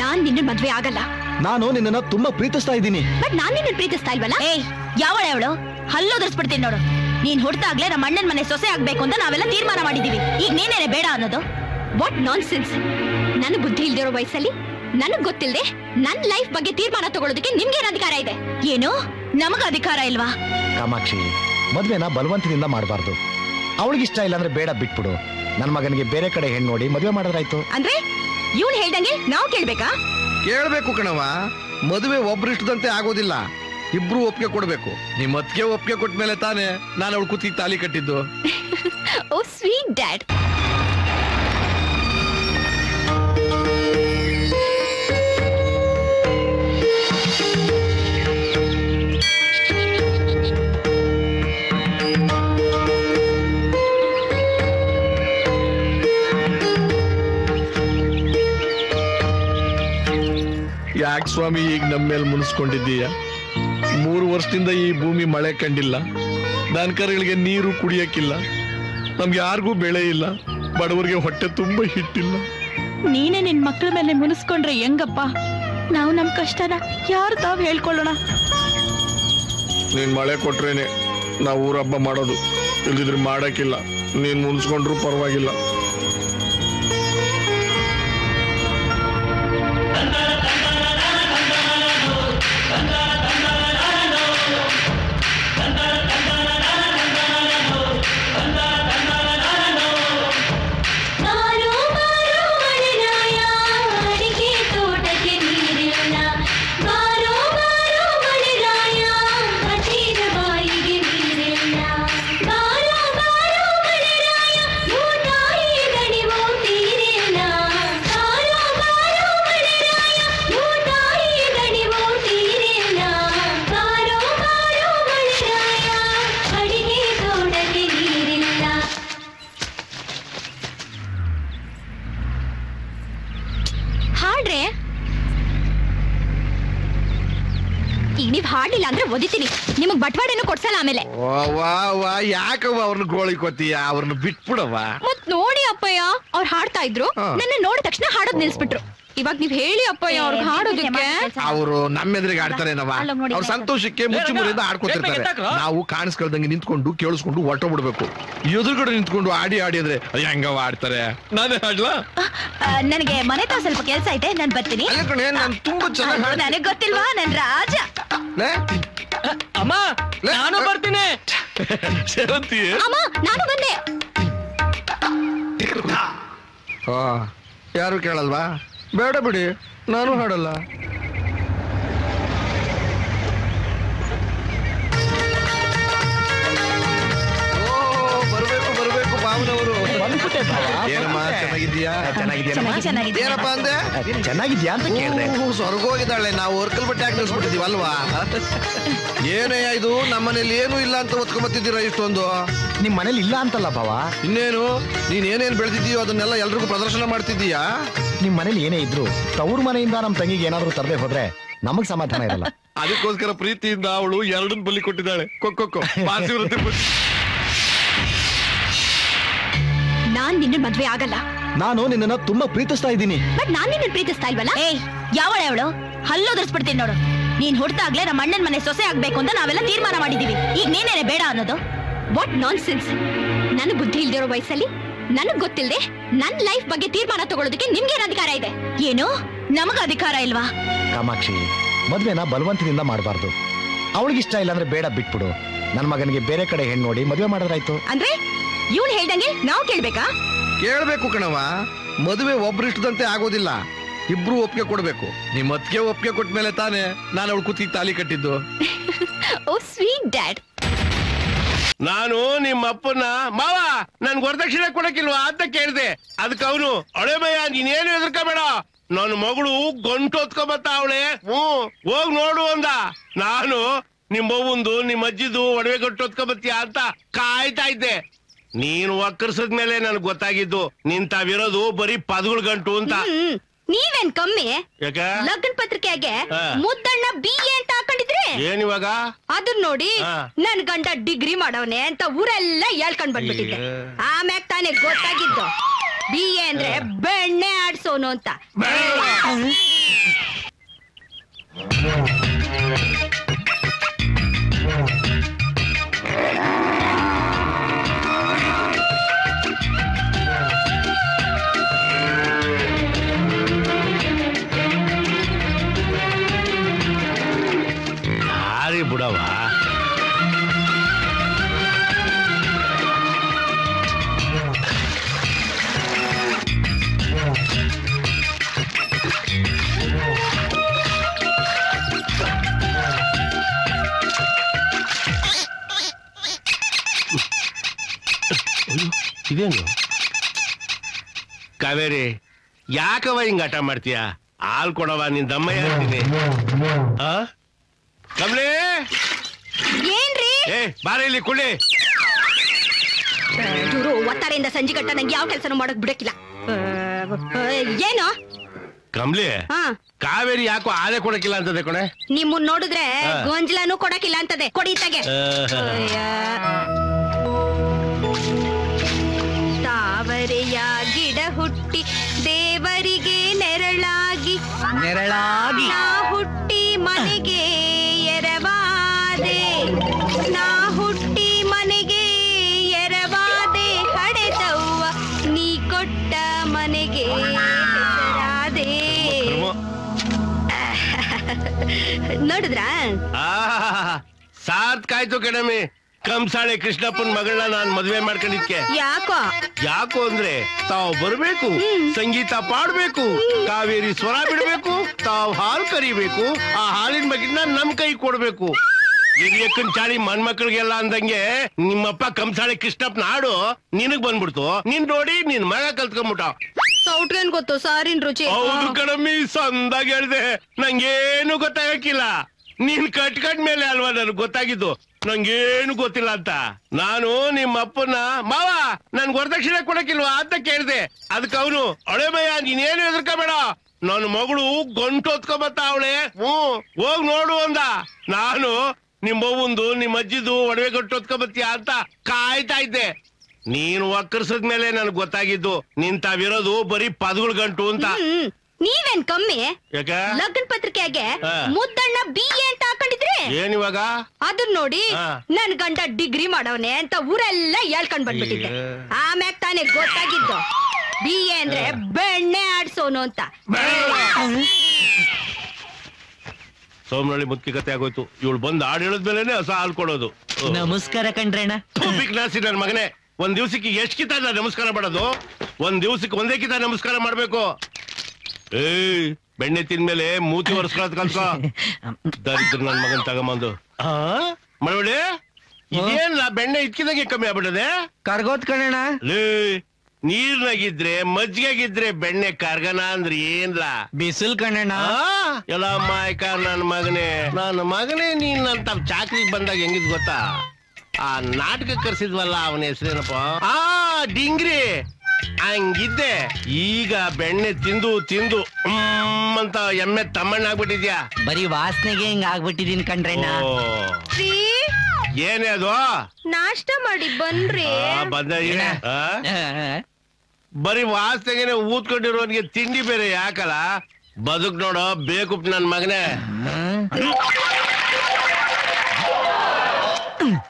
ನಾನ್ ನಿನ್ನ ಮದ್ವೆ ಆಗಲ್ಲ. ನಾನು ನಿನ್ನನ್ನ ತುಂಬಾ ಪ್ರೀತಿಸ್ತಾ ಇದ್ದೀನಿ. ಬಟ್ ನಾನ್ ನಿನ್ನ ಪ್ರೀತಿಸ್ತಾ ಇಲ್ವಲ್ಲ. ಏಯ್ ಯಾವಳ ಅವಳು? ಹಲ್ಲೋದರ್ಸ್ಬಿಡ್ತೀನಿ ನೋಡು. ನೀನ್ ಹುಡ್ತಾಗ್ಲೇ ನಮ್ಮ ಅಣ್ಣನ್ ಮನೆ ಸೊಸೆ ಆಗ್ಬೇಕು ಅಂತ ನಾವೆಲ್ಲ ತೀರ್ಮಾನ ಮಾಡಿದೀವಿ. ಈಗ ನೀನೇನೆ ಬೇಡ ಅನ್ನೋದು? What non sense. ನನ್ನ ಬುದ್ಧಿ ಇಲ್ದಿರೋ ವಯಸ್ಸಲ್ಲಿ ನನಗ್ ಗೊತ್ತಿಲ್ಲದೆ ನನ್ ಲೈಫ್ ಬಗ್ಗೆ ತೀರ್ಮಾನ ತಗೊಳ್ಳೋದಕ್ಕೆ ನಿಮ್ಗೇನ್ ಅಧಿಕಾರ ಇದೆ? ಏನು ನಮಗ ಅಧಿಕಾರ ಇಲ್ವಾ? ಕಾಮಾಕ್ಷಿ, ಮದ್ವೆನ ಬಲವಂತದಿಂದ ಮಾಡಬಾರ್ದು. ಅವಳಿಗಿಷ್ಟ ಇಲ್ಲ ಅಂದ್ರೆ ಬೇಡ, ಬಿಟ್ಬಿಡು. ನನ್ ಮಗನಿಗೆ ಬೇರೆ ಕಡೆ ಹೆಣ್ಣು ನೋಡಿ ಮದ್ವೆ ಮಾಡಿದ್ರಾಯ್ತು. ಅಂದ್ರೆ ಇವಳು ಹೇಳ್ದಂಗೆ ನಾವು ಕೇಳ್ಬೇಕಾ? ಕೇಳ್ಬೇಕು ಕಣವ. ಮದುವೆ ಒಬ್ರು ಇಷ್ಟದಂತೆ ಆಗೋದಿಲ್ಲ, ಇಬ್ರು ಒಪ್ಪಿಗೆ ಕೊಡ್ಬೇಕು. ನಿಮ್ ಅತ್ತಿಗೆ ಒಪ್ಪಿಗೆ ಕೊಟ್ಟ ಮೇಲೆ ತಾನೇ ನಾನು ಅವಳು ಕುತ್ತಿಗೆ ತಾಲಿ ಕಟ್ಟಿದ್ದು. ಓ ಸ್ವೀಟ್ ಡ್ಯಾಡ್. ಯಾಕೆ ಸ್ವಾಮಿ ಈಗ ನಮ್ಮ ಮೇಲೆ ಮುನಿಸ್ಕೊಂಡಿದ್ದೀಯ? 3 ವರ್ಷದಿಂದ ಈ ಭೂಮಿ ಮಳೆ ಕಂಡಿಲ್ಲ, ದನಕರುಗಳಿಗೆ ನೀರು ಕುಡಿಯಕ್ಕಿಲ್ಲ, ನಮ್ಗೆ ಯಾರಿಗೂ ಬೆಳೆ ಇಲ್ಲ, ಬಡವರಿಗೆ ಹೊಟ್ಟೆ ತುಂಬಾ ಹಿಟ್ಟಿಲ್ಲ. ನೀನೇ ನಿನ್ ಮಕ್ಕಳ ಮೇಲೆ ಮುನಿಸ್ಕೊಂಡ್ರೆ ಹೆಂಗಪ್ಪ? ನಾವು ನಮ್ ಕಷ್ಟನ ಯಾರು ತಾವ್ ಹೇಳ್ಕೊಳ್ಳೋಣ? ನೀನ್ ಮಳೆ ಕೊಟ್ರೇನೆ ನಾವು ಊರ ಹಬ್ಬ ಮಾಡೋದು, ಇಲ್ದಿದ್ರೆ ಮಾಡಕ್ಕಿಲ್ಲ. ನೀನ್ ಮುನಿಸ್ಕೊಂಡ್ರು ಪರವಾಗಿಲ್ಲ. ಈಗ ನೀವ್ ಹಾಡ್ಲಿಲ್ಲ ಅಂದ್ರೆ ಒದಿತೀನಿ. ನಿಮಗ್ ಬಟ್ವಾಡೇನು ಕೊಡ್ಸಲ್ಲ ಆಮೇಲೆ. ಯಾಕವ್ವ ಅವ್ರನ್ನ ಗೋಳಿ ಕೊತ್ತೀಯ? ಅವ್ರನ್ನ ಬಿಟ್ಬಿಡವ್ವ. ಮತ್ ನೋಡಿ ಅಪ್ಪಯ್ಯ, ಅವ್ರು ಹಾಡ್ತಾ ಇದ್ರು, ನನ್ನ ನೋಡಿದ ತಕ್ಷಣ ಹಾಡೋದ್ ನಿಲ್ಸ್ಬಿಟ್ರು. ಇವಾಗ ನೀವ್ ಹೇಳಿ ಅಪ್ಪಯ್ಯ ಅವ್ರಿಗೆ ಹಾಡೋದಕ್ಕೆ. ಅವರು ನಮ್ಮೆದ್ರಿಗೆ ಆಡ್ತಾರೇನವ? ಅವ್ರ ಸಂತೋಷಕ್ಕೆ ಮುಚ್ಚಿ ಮುರಿಯಿಂದ ಆಡ್ಕೊತಿರ್ತಾರೆ. ನಾವು ಕಾಣಿಸ್ಕೊಳ್ದಂಗೆ ನಿಂತ್ಕೊಂಡು ಕೇಳಿಸ್ಕೊಂಡು ಹೊರಟೋಗ್ಬಿಡ್ಬೇಕು. ಎದುರುಗಡೆ ನಿಂತ್ಕೊಂಡು ಆಡಿ ಆಡಿ ಅಂದ್ರೆ ಹೆಂಗವ ಆಡ್ತಾರೆ? ನಾನೇ ಹಾಡ್ಲಾ? ನನಗೆ ಮನೆ ತಾ ಸ್ವಲ್ಪ ಕೆಲ್ಸ ಐತೆ, ನಾನ್ ಬರ್ತೀನಿ. ನಾನು ತುಂಬಾ ಚೆನ್ನಾಗಿ. ನನಗ್ ಗೊತ್ತಿಲ್ವಾ, ನನ್ ರಾಜ. ಅಮ್ಮ ನಾನು ಬರ್ತೀನಿ. ಅಮ್ಮ ನಾನು ಬಂದೆ. ಯಾರು ಕೇಳಲ್ವಾ? ಬೇಡ ಬಿಡಿ, ನಾನು ಹಾಡಲ್ಲ. ಬರ್ಬೇಕು ಬರ್ಬೇಕು ಭಾವನವರು. ಏನಮ್ಮ ಚೆನ್ನಾಗಿದ್ಯಾ? ಏನಪ್ಪ ಅಂದೆ? ಚೆನ್ನಾಗಿದ್ಯಾ ಅಂತ ಕೇಳಿದೆ. ಸ್ವರ್ಗ ಹೋಗಿದ್ದಾಳೆ, ನಾವು ವರ್ಕಲ್ ಬಟ್ಟೆ ಹಾಕಿ ನಿಲ್ಸ್ಬಿಟ್ಟಿದೀವಿ ಅಲ್ವಾ? ಏನೇ ಇದು, ನಮ್ಮನೇಲಿ ಏನು ಇಲ್ಲ ಅಂತ ಒತ್ಕೊಂಬತ್ತಿದ್ದೀರಾ ಇಷ್ಟೊಂದು? ನಿಮ್ ಮನೇಲಿ ಇಲ್ಲ ಅಂತಲ್ಲ ಭಾವ. ಇನ್ನೇನು, ನೀನ್ ಏನೇನ್ ಬೆಳೆದಿದ್ದೀಯೋ ಅದನ್ನೆಲ್ಲ ಎಲ್ರಿಗೂ ಪ್ರದರ್ಶನ ಮಾಡ್ತಿದ್ದೀಯಾ? ನಿಮ್ ಮನೇಲಿ ಏನೇ ಇದ್ರು ತವ್ರ ಮನೆಯಿಂದ ನಮ್ ತಂಗಿಗೆ ಏನಾದ್ರು ತರದೆ ಹೋದ್ರೆ ನಮಗ್ ಸಮಾಧಾನ ಇರಲ್ಲ. ಅದಕ್ಕೋಸ್ಕರ ಪ್ರೀತಿಯಿಂದ ಅವಳು 2 ಬಲಿ ಕೊಟ್ಟಿದ್ದಾಳೆ. ಕೊಕ್ಕೊ ನಾನ್ ನಿನ್ನ ಮದ್ವೆ ಆಗಲ್ಲ. ನಾನು ನಿನ್ನನ್ನ ತುಂಬಾ ಪ್ರೀತಿಸ್ತಾ ಇದ್ದೀನಿ. ಬಟ್ ನಾನ್ ನಿನ್ನ ಪ್ರೀತಿಸ್ತಾ ಇಲ್ವಲ್ಲ. ಏಯ್ ಯಾವಳ ಅವಳು? ಹಲ್ಲೋದರ್ಸ್ಬಿಡ್ತೀನಿ ನೋಡು. ನೀನ್ ಹುಡ್ತಾಗ್ಲೇ ನಮ್ಮ ಅಣ್ಣನ್ ಮನೆ ಸೊಸೆ ಆಗ್ಬೇಕು ಅಂತ ನಾವೆಲ್ಲ ತೀರ್ಮಾನ ಮಾಡಿದೀವಿ. ಈಗ ನೀನೇನೆ ಬೇಡ ಅನ್ನೋದು? What non sense. ನನ್ನ ಬುದ್ಧಿ ಇಲ್ದಿರೋ ವಯಸ್ಸಲ್ಲಿ ನನಗ್ ಗೊತ್ತಿಲ್ಲದೆ ನನ್ ಲೈಫ್ ಬಗ್ಗೆ ತೀರ್ಮಾನ ತಗೊಳ್ಳೋದಕ್ಕೆ ನಿಮ್ಗೇನ್ ಅಧಿಕಾರ ಇದೆ? ಏನು ನಮಗ ಅಧಿಕಾರ ಇಲ್ವಾ? ಕಾಮಾಕ್ಷಿ, ಮದ್ವೆನ ಬಲವಂತದಿಂದ ಮಾಡಬಾರ್ದು. ಅವಳಿಗಿಷ್ಟ ಇಲ್ಲ ಅಂದ್ರೆ ಬೇಡ, ಬಿಟ್ಬಿಡು. ನನ್ ಮಗನಿಗೆ ಬೇರೆ ಕಡೆ ಹೆಣ್ಣು ನೋಡಿ ಮದ್ವೆ ಮಾಡಿದ್ರಾಯ್ತು. ಅಂದ್ರೆ ಇವಳು ಹೇಳ್ದಂಗೆ ನಾವು ಕೇಳ್ಬೇಕಾ? ಕೇಳ್ಬೇಕು ಕಣವ. ಮದುವೆ ಒಬ್ರು ಇಷ್ಟದಂತೆ ಆಗೋದಿಲ್ಲ, ಇಬ್ರು ಒಪ್ಪಿಗೆ ಕೊಡ್ಬೇಕು. ನಿಮ್ ಅತ್ತಿಗೆ ಒಪ್ಪಿಗೆ ಕೊಟ್ಟ ಮೇಲೆ ತಾನೇ ನಾನು ಅವಳು ಕುತ್ತಿಗೆ ತಾಲಿ ಕಟ್ಟಿದ್ದು. ಓ ಸ್ವೀಟ್ ಡ್ಯಾಡ್. ನಾನು ನಿಮ್ಮ ಅಪ್ಪನ ಮಾವ ನನ್ ವರದಕ್ಷಿಣೆ ಕೊಡಕ್ಕಿಲ್ವಾ ಅಂತ ಕೇಳಿದೆ. ಅದಕ್ಕೆ ಅವನು ಅಳೆಮಯ್ಯ ನೀನೇನು ಹೆದರ್ಕೋಬೇಡ, ನನ್ನ ಮಗಳು ಗಂಟು ಹೊತ್ಕೊಂಬತ್ತ ಅವಳೆ, ಹೋಗ್ ನೋಡು ಅಂದ. ನಾನು ನಿಮ್ಮವ್ವಂದು ನಿಮ್ಮ ಅಜ್ಜಿದು ಒಡವೆ ಗಂಟು ಹೊತ್ಕೊಂಬತ್ತೀಯ ಅಂತ ಕಾಯ್ತಾ ಇದ್ದೆ. ನೀನು ಒಕ್ಕರ್ಸದ್ಮೇಲೆ ನನ್ಗೆ ಗೊತ್ತಾಗಿದ್ದು ನಿಂತಾವಿರೋದು ಬರೀ ಪದಗಳ ಗಂಟು ಅಂತ. ನೀವೇನ್ ಕಮ್ಮಿ? ಲಗ್ನ ಪತ್ರಿಕೆಗೆ ಮುದ್ದಣ್ಣ BA ಅಂತ ಹಾಕೊಂಡಿದ್ರೆ ಏನಿವಾಗ ಅದನ್ನ ನೋಡಿ ನನ್ ಗಂಡ ಡಿಗ್ರಿ ಮಾಡವನೆ ಅಂತ ಊರೆಲ್ಲ ಹೇಳ್ಕೊಂಡ್ ಬಂದ್ಬಿಟ್ಟಿದ್ದೆ. ಆಮ್ಯಾಗ ತಾನೇ ಗೊತ್ತಾಗಿದ್ದು BA ಅಂದ್ರೆ ಬೆಣ್ಣೆ ಆಡ್ಸೋನು ಅಂತ. ಇದೇನು ಕಾವೇರಿ ಯಾಕವ ಹಿಂಗ ಆಟ ಮಾಡ್ತೀಯ? ಹಾಲ್ ಕೊಡವ, ನಿನ್ ದಮ್ಮಯ್ಯ ಅಂತೀನಿ. ಕಮಲೆ ಏನ್ರಿ ಏ ಬಾರ ಇಲ್ಲಿ ಕುಳ್ಳಿ. ಇವರು ಒತ್ತಾರೆಯಿಂದ ಸಂಜೆ ಗಂಟ ನಂಗೆ ಯಾವ ಕೆಲಸನೂ ಮಾಡಕ್ ಬಿಡಕ್ಕಿಲ್ಲ. ಏನು ಕಮಲಿ, ಕಾವೇರಿ ಯಾಕೋ ಆಲೆ ಕೊಡಕ್ಕಿಲ್ಲ ಅಂತದೆ ಕೊನೆ. ನಿಮ್ಮನ್ ನೋಡಿದ್ರೆ ಗೊಂಜಲಾನು ಕೊಡಕ್ಕಿಲ್ಲ ಅಂತದೆ. ಕೊಡಿತಾಗೆ ತಾವರೆಯ ಗಿಡ ಹುಟ್ಟಿ ದೇವರಿಗೆ ನೆರಳಾಗಿ ನಾ ಹುಟ್ಟಿ ಮನೆಗೆ ಎರವಾದೆ, ನಾ ಹುಟ್ಟಿ ಮನೆಗೆ ಎರವಾದೆ, ಹಡೆದವ್ವ ನೀ ಕೊಟ್ಟ ಮನೆಗೆ ಹೆಸರಾದೆ. ನೋಡಿದ್ರ ಸಾರ್ಥಕಾಯ್ತು ಕಣಮಿ. ಕಂಸಾಳೆ ಕೃಷ್ಣಪ್ಪನ್ ಮಗಳನ್ನ ನಾನ್ ಮದ್ವೆ ಮಾಡ್ಕೊಂಡಿದ್ಕೆ. ಯಾಕೋ ಅಂದ್ರೆ ತಾವ್ ಬರ್ಬೇಕು, ಸಂಗೀತ ಪಾಡ್ಬೇಕು, ಕಾವೇರಿ ಸ್ವರ ಬಿಡ್ಬೇಕು, ತಾವ್ ಹಾಲ್ ಕರಿಬೇಕು, ಆ ಹಾಲಿನ ಮಗಿನ ನಮ್ ಕೈ ಕೊಡ್ಬೇಕು. ಹಿರಿಯಕ್ಕನ್ ಚಾಳಿ ಮನ್ಮಕ್ಳಿಗೆಲ್ಲ ಅಂದಂಗೆ ನಿಮ್ಮಪ್ಪ ಕಂಸಾಳೆ ಕೃಷ್ಣಪ್ಪನ ಹಾಡು ನಿನಗ್ ಬಂದ್ಬಿಡ್ತು. ನಿನ್ ನೋಡಿ ನಿನ್ ಮಗ ಕಲ್ತ್ಕೊಂಡ್ಬಿಟ್ಟ. ಸೌಟ್ಗೇನ್ ಗೊತ್ತು ಸಾರಿನ್ ರುಚಿ. ಹೌದು ಕಣಮ್ಮಿ, ಸಂದಾಗಿ ಹೇಳ್ದೆ. ನಂಗೇನು ಗೊತ್ತಾಗಕ್ಕಿಲ್ಲ. ನೀನ್ ಕಟ್ಕಟ್ ಮೇಲೆ ಅಲ್ವಾ ನನ್ಗೆ ಗೊತ್ತಾಗಿದ್ದು. ನಂಗೇನು ಗೊತ್ತಿಲ್ಲ ಅಂತ. ನಾನು ನಿಮ್ಮ ಅಪ್ಪನ ಮಾವ ನನ್ ವರದಕ್ಷಿಣೆ ಕೊಡಕ್ಕಿಲ್ವಾ ಅಂತ ಕೇಳ್ದೆ. ಅದಕ್ಕೆ ಅವನು ಅಳೆಮಯ್ಯ ನೀನೇನು ಹೆದರ್ಕೋಬೇಡ, ನನ್ನ ಮಗಳು ಗಂಟು ಹೊತ್ಕೊಂಬತ್ತ ಅವಳೆ, ಹೋಗ್ ನೋಡು ಅಂದ. ನಾನು ನಿಮ್ಮವ್ವಂದು ನಿಮ್ಮ ಅಜ್ಜಿದು ಒಡವೆ ಗಂಟು ಹೊತ್ಕೊಂಬತ್ತೀಯ ಅಂತ ಕಾಯ್ತಾ ಇದ್ದೆ. ನೀನು ಒಕ್ಕರ್ಸದ್ಮೇಲೆ ನನ್ಗೆ ಗೊತ್ತಾಗಿದ್ದು ನಿಂತಾವಿರೋದು ಬರೀ ಪದಗಳ ಗಂಟು ಅಂತ. ನೀವೇನ್ ಕಮ್ಮಿ? ಯಾಕ ಲಗ್ನ ಪತ್ರಿಕೆಗೆ ಮುದ್ದಣ್ಣ BA ಅಂತ ಹಾಕೊಂಡಿದ್ರಿ. ಏನಿವಾಗ ಅದನ್ನ ನೋಡಿ ನನ್ ಗಂಡ ಡಿಗ್ರಿ ಮಾಡವನೆ ಅಂತ ಊರೆಲ್ಲ ಹೇಳ್ಕೊಂಡ್ ಬಂದ್ಬಿಟ್ಟಿದ್ದೆ. ಆಮ್ಯಾಗ ತಾನೇ ಗೊತ್ತಾಗಿದ್ದು BA ಅಂದ್ರೆ ಬೆಣ್ಣೆ ಆಡ್ಸೋನು ಅಂತ. ಸೋಮನಳ್ಳಿ ಮುದ್ಕಿ ಕತೆ ಆಗೋಯ್ತು. ಇವಳು ಬಂದು ಹಾಡು ಹೇಳಿದ್ಮೇಲೆ ಹೊಸ ಹಾಲು ಕೊಡೋದು. ನಮಸ್ಕಾರ ಕಣ್ರಣ್ಣ. ನಾಸಿ ನನ್ ಮಗನೇ, ಒಂದ್ ದಿವ್ಸಕ್ಕೆ ಎಷ್ಟ್ ಕಿತ ನಮಸ್ಕಾರ ಮಾಡೋದು? ಒಂದ್ ದಿವ್ಸಕ್ಕೆ ಒಂದೇ ಕಿತ ನಮಸ್ಕಾರ ಮಾಡ್ಬೇಕು. ಬೆಣ್ಣೆ ತಿಂದ್ಮೇಲೆ ಮೂತಿ ಒರೆಸ್ಕೊಳತ್ ಕಲ್ಕೋ. ದರಿದ್ರ ನನ್ ಮಗನ್ ತಗೊಂಬಂದು ಮಳವಳ್ಳಿ, ಇದೇನ ಬೆಣ್ಣೆ ಇದ್ಕಿದಂಗೆ ಕಮ್ಮಿ ಆಗ್ಬಿಟ್ಟದೆ. ಕರ್ಗೋತ್ ಕಣಣ್ಣ. ನೀರ್ನಾಗಿದ್ರೆ ಮಜ್ಜಿಗೆಗಿದ್ರೆ ಬೆಣ್ಣೆ ಕರ್ಗನ ಅಂದ್ರೆ ಏನ್ಲ? ಬಿಸಿಲ್ ಕಣಣ್ಣ. ಎಲ್ಲ ಮಾಯಕ ನನ್ ಮಗನೇ ನೀನ್ ಅಂತ ಚಾಕ್ರಿಗೆ ಬಂದಾಗ ಹೆಂಗಿದ್ ಗೊತ್ತಾ? ಆ ನಾಟಕ ಕರ್ಸಿದ್ವಲ್ಲ, ಅವನ ಹೆಸರೇನಪ್ಪ? ಡಿಂಗ್ರಿ. ಹಂಗಿದ್ದೆ. ಈಗ ಬೆಣ್ಣೆ ತಿಂದು ತಿಂದು ಅಂತ ಎಮ್ಮೆ ತಮ್ಮಣ್ಣ ಆಗ್ಬಿಟ್ಟಿದ್ಯಾ. ಬರೀ ವಾಸನೆಗೆ ಹಿಂಗ ಆಗ್ಬಿಟ್ಟಿದೀನಿ ಕಣ್ರಣ್ಣ. ಏನೇ ಅದು? ನಾಷ್ಟ ಮಾಡಿ ಬನ್ರಿ. ಬರೀ ವಾಸನೆಗೆನೆ ಊದ್ಕೊಂಡಿರೋನ್ಗೆ ತಿಂಡಿ ಬೇರೆ ಯಾಕಲ್ಲ? ಬದುಕ್ ನೋಡೋ ಬೇಕು ನನ್ ಮಗನೇ.